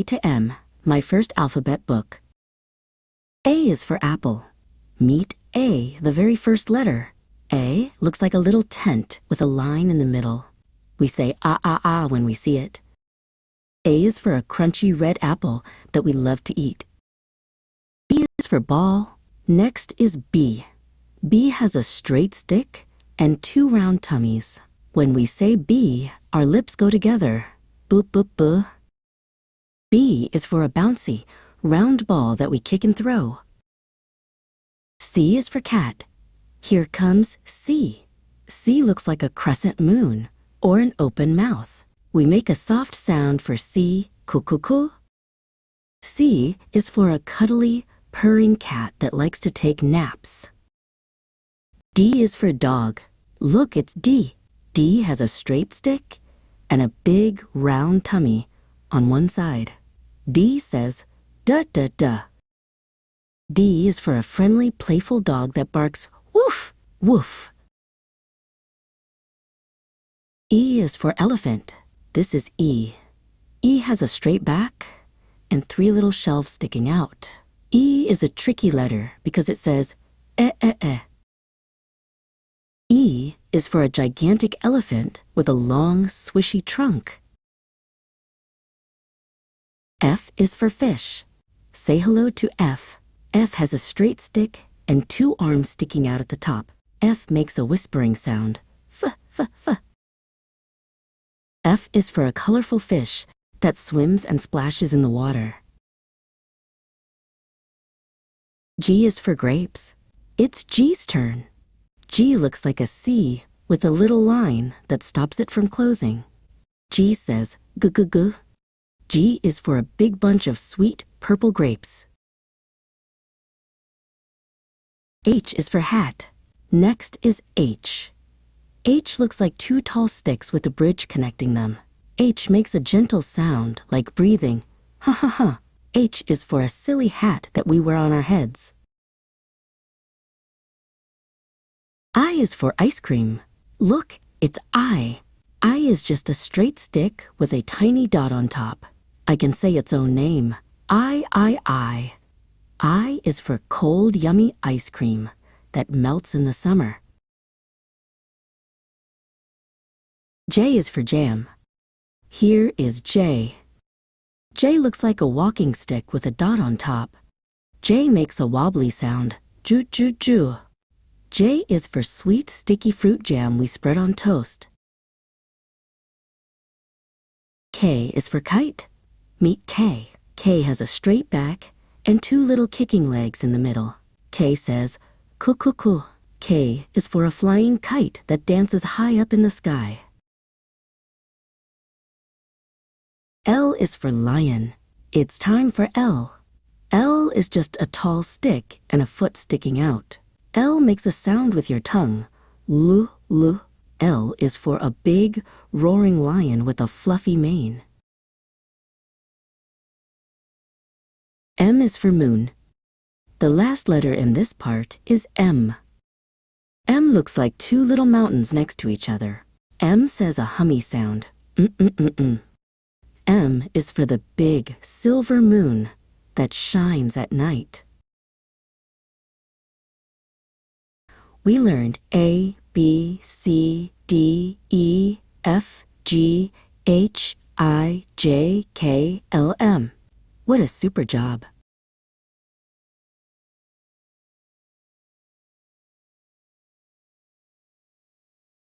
A to M, my first alphabet book. A is for apple. Meet A, the very first letter. A looks like a little tent with a line in the middle. We say ah ah ah when we see it. A is for a crunchy red apple that we love to eat. B is for ball. Next is B. B has a straight stick and 2 round tummies. When we say B, our lips go together. Boop boop boo. B is for a bouncy, round ball that we kick and throw. C is for cat. Here comes C. C looks like a crescent moon or an open mouth. We make a soft sound for C, coo-coo-coo. C is for a cuddly, purring cat that likes to take naps. D is for dog. Look, it's D. D has a straight stick and a big, round tummy on one side. D says, duh-duh-duh. D is for a friendly, playful dog that barks, woof, woof. E is for elephant. This is E. E has a straight back and 3 little shelves sticking out. E is a tricky letter because it says, eh, eh, eh. E is for a gigantic elephant with a long, swishy trunk. F is for fish. Say hello to F. F has a straight stick and 2 arms sticking out at the top. F makes a whispering sound. F, f, f. F is for a colorful fish that swims and splashes in the water. G is for grapes. It's G's turn. G looks like a C with a little line that stops it from closing. G says, g-g-g. G is for a big bunch of sweet purple grapes. H is for hat. Next is H. H looks like 2 tall sticks with a bridge connecting them. H makes a gentle sound like breathing. Ha ha ha. H is for a silly hat that we wear on our heads. I is for ice cream. Look, it's I. I is just a straight stick with a tiny dot on top. I can say its own name. I. I is for cold, yummy ice cream that melts in the summer. J is for jam. Here is J. J looks like a walking stick with a dot on top. J makes a wobbly sound. Joo, joo, joo. J is for sweet, sticky fruit jam we spread on toast. K is for kite. Meet K. K has a straight back and 2 little kicking legs in the middle. K says, coo-coo-coo. K is for a flying kite that dances high up in the sky. L is for lion. It's time for L. L is just a tall stick and a foot sticking out. L makes a sound with your tongue. L, L. L is for a big, roaring lion with a fluffy mane. M is for moon. The last letter in this part is M. M looks like 2 little mountains next to each other. M says a hummy sound. Mm-mm-mm-mm. M is for the big, silver moon that shines at night. We learned A, B, C, D, E, F, G, H, I, J, K, L, M. What a super job!